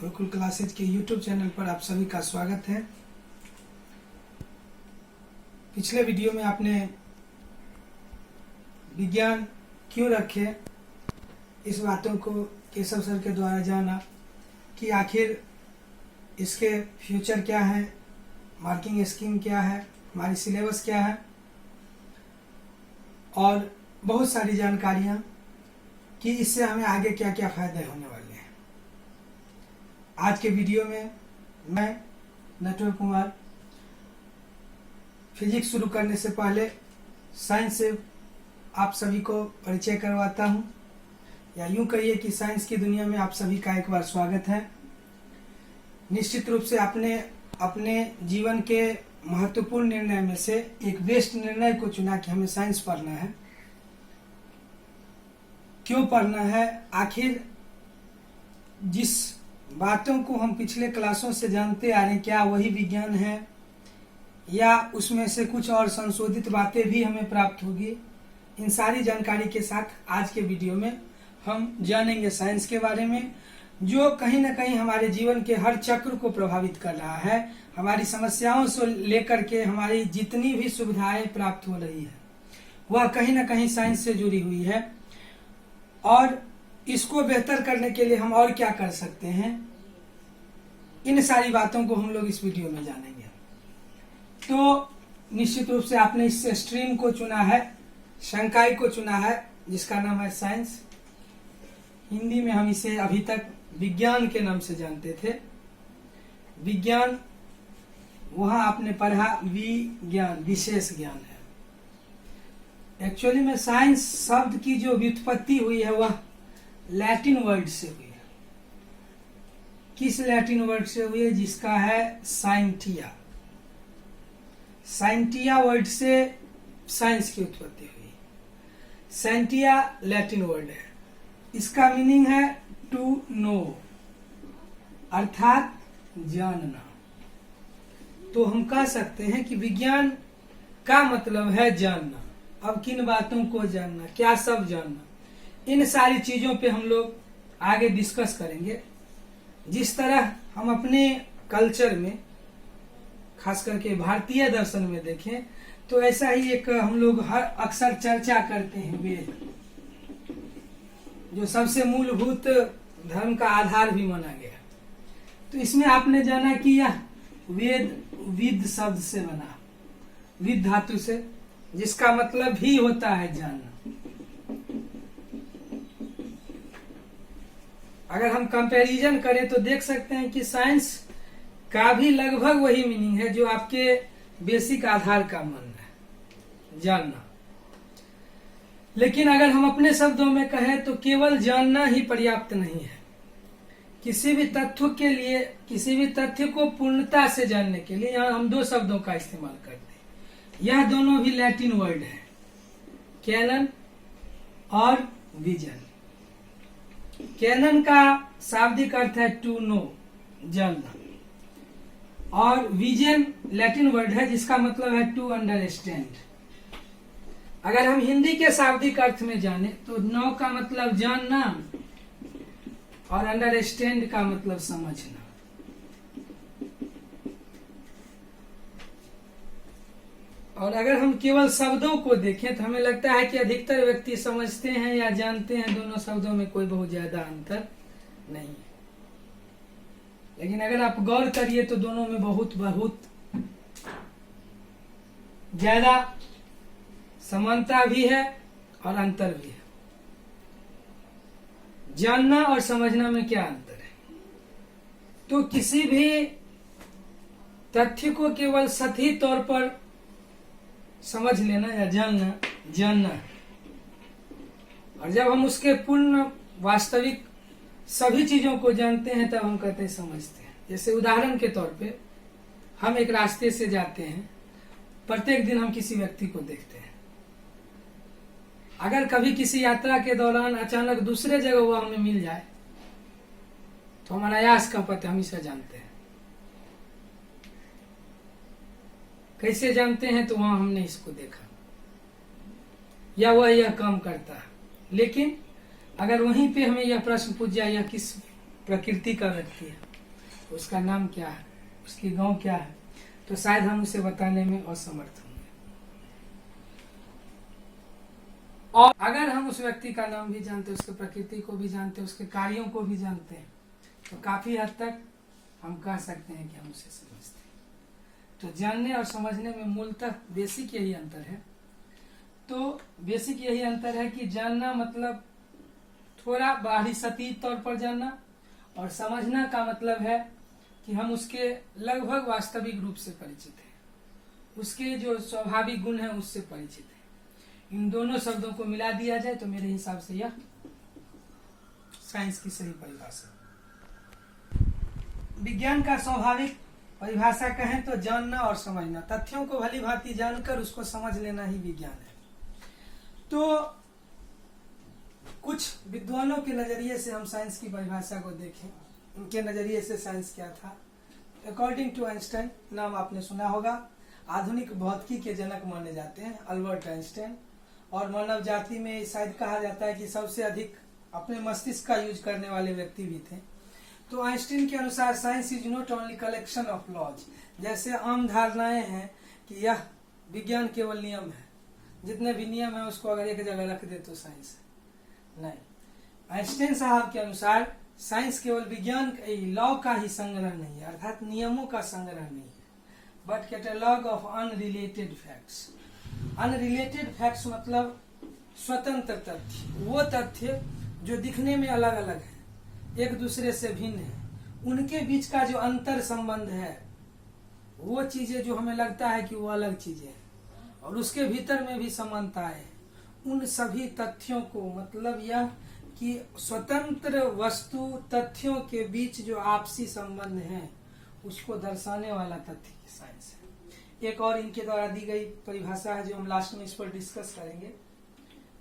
Gurukul classes के YouTube channel पर आप सभी का स्वागत है। पिछले वीडियो में आपने विज्ञान क्यों रखे इस बातों को केशव सर के द्वारा जाना कि आखिर इसके फ्यूचर क्या है, मार्किंग स्कीम क्या है, हमारी सिलेबस क्या है और बहुत सारी जानकारियाँ कि इससे हमें आगे क्या क्या फायदे होने वाले हैं। आज के वीडियो में मैं नटवर कुमार फिजिक्स शुरू करने से पहले साइंस से आप सभी को परिचय करवाता हूं, या यूं कहिए कि साइंस की दुनिया में आप सभी का एक बार स्वागत है। निश्चित रूप से आपने अपने जीवन के महत्वपूर्ण निर्णय में से एक बेस्ट निर्णय को चुना कि हमें साइंस पढ़ना है। क्यों पढ़ना है? आखिर जिस बातों को हम पिछले क्लासों से जानते आ रहे हैं, क्या वही विज्ञान है या उसमें से कुछ और संशोधित बातें भी हमें प्राप्त होगी? इन सारी जानकारी के साथ आज के वीडियो में हम जानेंगे साइंस के बारे में, जो कहीं ना कहीं हमारे जीवन के हर चक्र को प्रभावित कर रहा है। हमारी समस्याओं से लेकर के हमारी जितनी भी सुविधाएं प्राप्त हो रही है वह कहीं ना कहीं साइंस से जुड़ी हुई है, और इसको बेहतर करने के लिए हम और क्या कर सकते हैं, इन सारी बातों को हम लोग इस वीडियो में जानेंगे। तो निश्चित रूप से आपने इस स्ट्रीम को चुना है, संकाय को चुना है, जिसका नाम है साइंस। हिंदी में हम इसे अभी तक विज्ञान के नाम से जानते थे। विज्ञान वहां आपने पढ़ा विज्ञान, विशेष ज्ञान है। एक्चुअली में साइंस शब्द की जो व्युत्पत्ति हुई है वह लैटिन वर्ड से हुई है। किस लैटिन वर्ड से हुई है? जिसका है साइंटिया। साइंटिया वर्ड से साइंस की उत्पत्ति हुई। साइंटिया लैटिन वर्ड है, इसका मीनिंग है टू नो, अर्थात जानना। तो हम कह सकते हैं कि विज्ञान का मतलब है जानना। अब किन बातों को जानना, क्या सब जानना, इन सारी चीजों पे हम लोग आगे डिस्कस करेंगे। जिस तरह हम अपने कल्चर में, खास करके भारतीय दर्शन में देखें तो ऐसा ही एक हम लोग हर अक्सर चर्चा करते हैं वेद, जो सबसे मूलभूत धर्म का आधार भी माना गया। तो इसमें आपने जाना कि यह वेद विद शब्द से बना, विद धातु से, जिसका मतलब ही होता है जानना। अगर हम कंपैरिजन करें तो देख सकते हैं कि साइंस का भी लगभग वही मीनिंग है जो आपके बेसिक आधार का मानना है, जानना। लेकिन अगर हम अपने शब्दों में कहें तो केवल जानना ही पर्याप्त नहीं है। किसी भी तथ्य के लिए, किसी भी तथ्य को पूर्णता से जानने के लिए यहाँ हम दो शब्दों का इस्तेमाल करते हैं। यह दोनों भी लैटिन वर्ड है, कैनन और विजन। कैनन का शाब्दिक अर्थ है टू नो, जानना, और विजन लैटिन वर्ड है जिसका मतलब है टू अंडरस्टैंड। अगर हम हिंदी के शाब्दिक अर्थ में जाने तो नो का मतलब जानना और अंडरस्टैंड का मतलब समझना। और अगर हम केवल शब्दों को देखें तो हमें लगता है कि अधिकतर व्यक्ति समझते हैं या जानते हैं, दोनों शब्दों में कोई बहुत ज्यादा अंतर नहीं है। लेकिन अगर आप गौर करिए तो दोनों में बहुत बहुत ज्यादा समानता भी है और अंतर भी है। जानना और समझना में क्या अंतर है? तो किसी भी तथ्य को केवल सतही तौर पर समझ लेना या जानना है, और जब हम उसके पूर्ण वास्तविक सभी चीजों को जानते हैं तब हम कहते हैं समझते हैं। जैसे उदाहरण के तौर पे हम एक रास्ते से जाते हैं, प्रत्येक दिन हम किसी व्यक्ति को देखते हैं। अगर कभी किसी यात्रा के दौरान अचानक दूसरे जगह वो हमें मिल जाए तो हम अनायास का पता हम इसे जानते हैं। कैसे जानते हैं? तो वहां हमने इसको देखा या वह यह काम करता है। लेकिन अगर वहीं पे हमें यह प्रश्न पूछ जाए, यह किस प्रकृति का व्यक्ति है, उसका नाम क्या है, उसकी गांव क्या है, तो शायद हम उसे बताने में असमर्थ होंगे। और अगर हम उस व्यक्ति का नाम भी जानते, उसके प्रकृति को भी जानते, उसके कार्यों को भी जानते हैं, तो काफी हद तक हम कह सकते हैं कि हम उसे समझते हैं। तो जानने और समझने में मूलतः बेसिक यही अंतर है। तो बेसिक यही अंतर है कि जानना मतलब थोड़ा बाहरी सतही तौर पर जानना, और समझना का मतलब है कि हम उसके लगभग वास्तविक रूप से परिचित हैं, उसके जो स्वाभाविक गुण है उससे परिचित है। इन दोनों शब्दों को मिला दिया जाए तो मेरे हिसाब से यह साइंस की सही परिभाषा। विज्ञान का स्वाभाविक परिभाषा कहें तो जानना और समझना, तथ्यों को भली भांति जानकर उसको समझ लेना ही विज्ञान है। तो कुछ विद्वानों के नजरिए से हम साइंस की परिभाषा को देखें, उनके नजरिए से साइंस क्या था। अकॉर्डिंग टू आइंस्टाइन, नाम आपने सुना होगा, आधुनिक भौतिकी के जनक माने जाते हैं अल्बर्ट आइंस्टाइन, और मानव जाति में शायद कहा जाता है कि सबसे अधिक अपने मस्तिष्क का यूज करने वाले व्यक्ति भी थे। तो आइंस्टाइन के अनुसार science is not only collection of laws. जैसे आम धारणाएं हैं कि यह विज्ञान केवल नियम है, जितने भी नियम है उसको अगर एक जगह रख दे तो साइंस है, नहीं। आइंस्टाइन साहब के अनुसार साइंस केवल विज्ञान लॉ का ही संग्रह नहीं है, अर्थात नियमों का संग्रह नहीं है, but catalogue of unrelated facts. Unrelated facts मतलब स्वतंत्र तथ्य, वो तथ्य जो दिखने में अलग अलग है, एक दूसरे से भिन्न है, उनके बीच का जो अंतर संबंध है, वो चीजें जो हमें लगता है कि वो अलग चीजें हैं और उसके भीतर में भी समानताएं हैं, उन सभी तथ्यों को, मतलब यह कि स्वतंत्र वस्तु तथ्यों के बीच जो आपसी संबंध है उसको दर्शाने वाला तथ्य की साइंस है। एक और इनके द्वारा दी गई परिभाषा है जो हम लास्ट में इस पर डिस्कस करेंगे,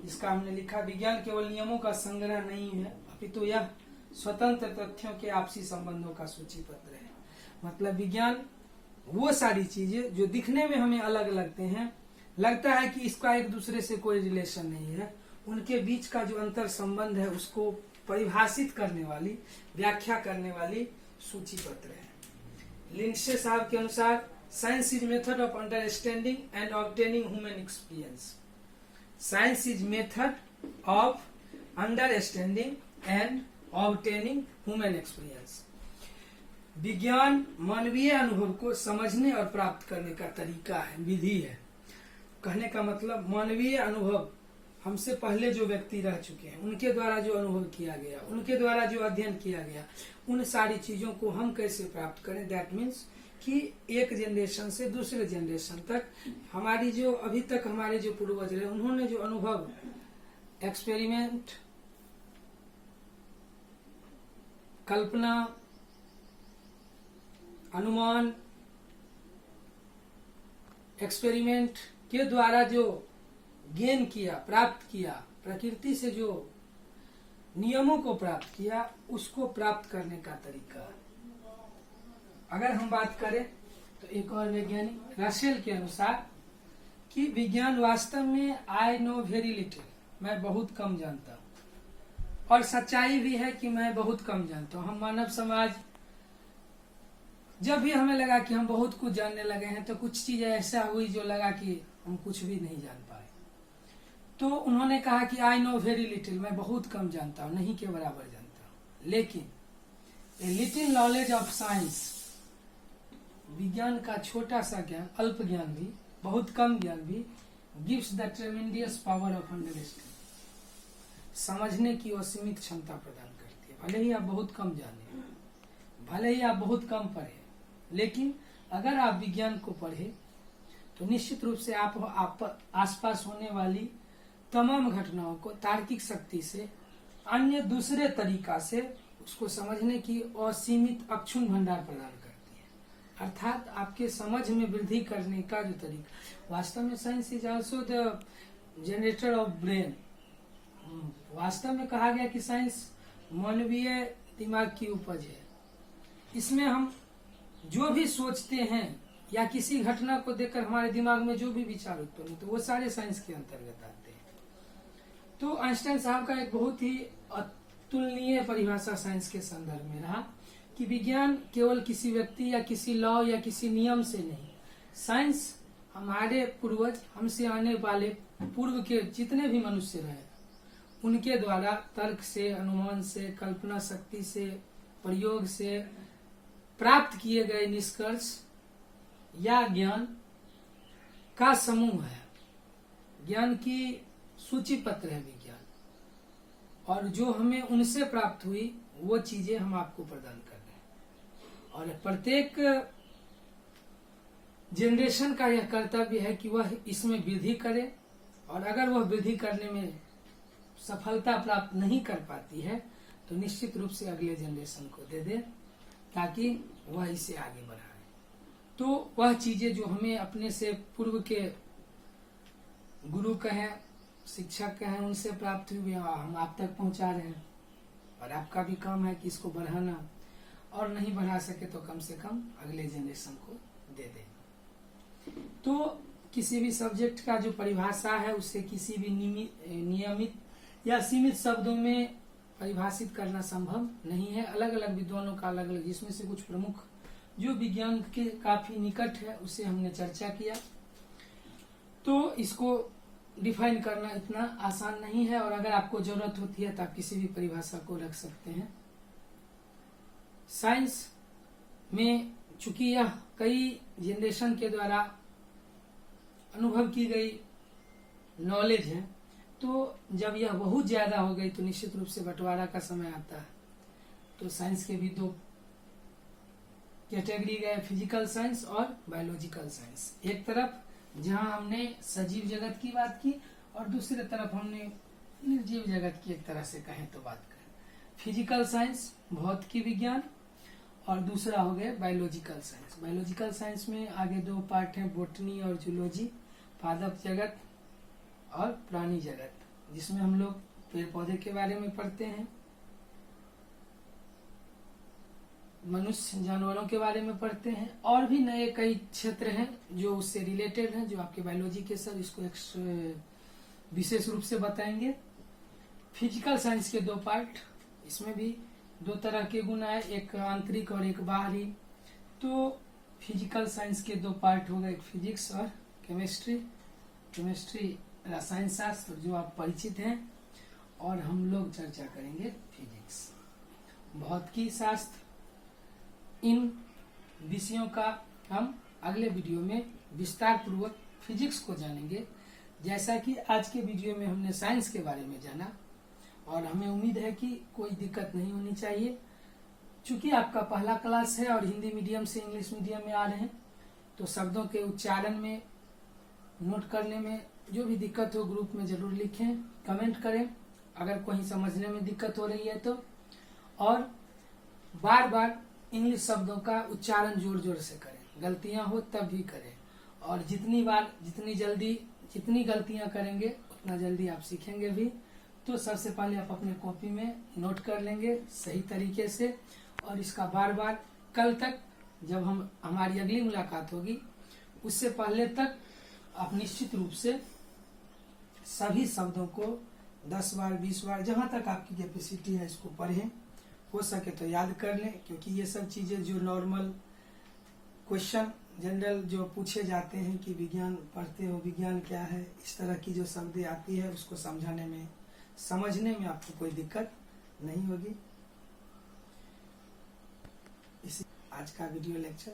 जिसका हमने लिखा, विज्ञान केवल नियमों का संग्रह नहीं है अपितु यह स्वतंत्र तथ्यों के आपसी संबंधों का सूचीपत्र है। मतलब विज्ञान वो सारी चीजें जो दिखने में हमें अलग लगते हैं, लगता है कि इसका एक दूसरे से कोई रिलेशन नहीं है, उनके बीच का जो अंतर संबंध है उसको परिभाषित करने वाली, व्याख्या करने वाली सूचीपत्र है। लिंडसे साहब के अनुसार science is method of understanding and obtaining human experience. Science is method of understanding and obtaining human experience. विज्ञान मानवीय अनुभव को समझने और प्राप्त करने का तरीका है, विधि है। कहने का मतलब मानवीय अनुभव, हमसे पहले जो व्यक्ति रह चुके हैं उनके द्वारा जो अनुभव किया गया, उनके द्वारा जो अध्ययन किया गया, उन सारी चीजों को हम कैसे प्राप्त करें। दैट मीन्स कि एक जनरेशन से दूसरे जनरेशन तक हमारी जो अभी तक हमारे जो पूर्वज रहे उन्होंने जो अनुभव, एक्सपेरिमेंट, कल्पना, अनुमान, एक्सपेरिमेंट के द्वारा जो गेन किया, प्राप्त किया, प्रकृति से जो नियमों को प्राप्त किया, उसको प्राप्त करने का तरीका। अगर हम बात करें तो एक और वैज्ञानिक रसेल के अनुसार कि विज्ञान वास्तव में आई नो वेरी लिटिल, मैं बहुत कम जानता हूं, और सच्चाई भी है कि मैं बहुत कम जानता हूं। हम मानव समाज जब भी हमें लगा कि हम बहुत कुछ जानने लगे हैं तो कुछ चीजें ऐसा हुई जो लगा कि हम कुछ भी नहीं जान पाए। तो उन्होंने कहा कि आई नो वेरी लिटिल, मैं बहुत कम जानता हूं, नहीं के बराबर जानता हूं। लेकिन a little knowledge of science, विज्ञान का छोटा सा ज्ञान, अल्प ज्ञान भी, बहुत कम ज्ञान भी, gives the tremendous power of understanding, समझने की असीमित क्षमता प्रदान करती है। भले ही आप बहुत कम जाने, भले ही आप बहुत कम पढ़े, लेकिन अगर आप विज्ञान को पढ़े तो निश्चित रूप से आप आसपास होने वाली तमाम घटनाओं को तार्किक शक्ति से, अन्य दूसरे तरीका से उसको समझने की असीमित अक्षुण भंडार प्रदान करती है। अर्थात आपके समझ में वृद्धि करने का जो तरीका, वास्तव में science is also the generator off brain. वास्तव में कहा गया कि साइंस मानवीय दिमाग की उपज है। इसमें हम जो भी सोचते हैं या किसी घटना को देखकर हमारे दिमाग में जो भी विचार उत्पन्न होते हैं वो सारे साइंस के अंतर्गत आते हैं। तो आइंस्टाइन साहब का एक बहुत ही अतुलनीय परिभाषा साइंस के संदर्भ में रहा कि विज्ञान केवल किसी व्यक्ति या किसी लॉ या किसी नियम से नहीं, साइंस हमारे पूर्वज, हमसे आने वाले पूर्व के जितने भी मनुष्य रहे उनके द्वारा तर्क से, अनुमान से, कल्पना शक्ति से, प्रयोग से प्राप्त किए गए निष्कर्ष या ज्ञान का समूह है। ज्ञान की सूची पत्र है विज्ञान, और जो हमें उनसे प्राप्त हुई वो चीजें हम आपको प्रदान कर रहे हैं। और प्रत्येक जनरेशन का यह कर्तव्य है कि वह इसमें वृद्धि करे, और अगर वह वृद्धि करने में सफलता प्राप्त नहीं कर पाती है तो निश्चित रूप से अगले जनरेशन को दे दे, ताकि वह इसे आगे बढ़ाए। तो वह चीजें जो हमें अपने से पूर्व के गुरु कहें, शिक्षक कहें, उनसे प्राप्त हुई हम आप तक पहुंचा रहे हैं। और आपका भी काम है कि इसको बढ़ाना, और नहीं बढ़ा सके तो कम से कम अगले जनरेशन को दे दें। तो किसी भी सब्जेक्ट का जो परिभाषा है उसे किसी भी नियमित या सीमित शब्दों में परिभाषित करना संभव नहीं है। अलग अलग विद्वानों का अलग अलग, जिसमें से कुछ प्रमुख जो विज्ञान के काफी निकट है उसे हमने चर्चा किया। तो इसको डिफाइन करना इतना आसान नहीं है, और अगर आपको जरूरत होती है तो आप किसी भी परिभाषा को रख सकते हैं। साइंस में चूंकि यह कई जनरेशन के द्वारा अनुभव की गई नॉलेज है, तो जब यह बहुत ज्यादा हो गई तो निश्चित रूप से बंटवारा का समय आता है। तो साइंस के भी दो कैटेगरी गए, फिजिकल साइंस और बायोलॉजिकल साइंस। एक तरफ जहां हमने सजीव जगत की बात की, और दूसरी तरफ हमने निर्जीव जगत की एक तरह से कहें तो बात करें। फिजिकल साइंस भौतिकी विज्ञान, और दूसरा हो गया बायोलॉजिकल साइंस। बायोलॉजिकल साइंस में आगे दो पार्ट हैं, बोटनी और जूलॉजी, पादप जगत और प्राणी जगत, जिसमें हम लोग पेड़ पौधे के बारे में पढ़ते हैं, मनुष्य जानवरों के बारे में पढ़ते हैं, और भी नए कई क्षेत्र हैं जो उससे रिलेटेड हैं, जो आपके बायोलॉजी के सर इसको एक विशेष रूप से बताएंगे। फिजिकल साइंस के दो पार्ट, इसमें भी दो तरह के गुण आए, एक आंतरिक और एक बाहरी। तो फिजिकल साइंस के दो पार्ट हो गए, एक फिजिक्स और केमिस्ट्री। केमिस्ट्री रसायन शास्त्र जो आप परिचित हैं, और हम लोग चर्चा करेंगे फिजिक्स, भौतिकी शास्त्र। इन विषयों का हम अगले वीडियो में विस्तार पूर्वक फिजिक्स को जानेंगे, जैसा कि आज के वीडियो में हमने साइंस के बारे में जाना। और हमें उम्मीद है कि कोई दिक्कत नहीं होनी चाहिए। चूंकि आपका पहला क्लास है और हिंदी मीडियम से इंग्लिश मीडियम में आ रहे हैं, तो शब्दों के उच्चारण में, नोट करने में जो भी दिक्कत हो ग्रुप में जरूर लिखें, कमेंट करें अगर कोई समझने में दिक्कत हो रही है तो। और बार बार इंग्लिश शब्दों का उच्चारण जोर जोर से करें, गलतियां हो तब भी करें। और जितनी बार, जितनी जल्दी, जितनी गलतियां करेंगे उतना जल्दी आप सीखेंगे भी। तो सबसे पहले आप अपने कॉपी में नोट कर लेंगे सही तरीके से, और इसका बार बार कल तक जब हमारी अगली मुलाकात होगी उससे पहले तक आप निश्चित रूप से सभी शब्दों को 10 बार 20 बार जहां तक आपकी कैपेसिटी है इसको पढ़ें। हो सके तो याद कर लें, क्योंकि ये सब चीजें जो नॉर्मल क्वेश्चन जनरल जो पूछे जाते हैं कि विज्ञान पढ़ते हो, विज्ञान क्या है, इस तरह की जो शब्दें आती है उसको समझाने में, समझने में आपको कोई दिक्कत नहीं होगी। इसी आज का वीडियो लेक्चर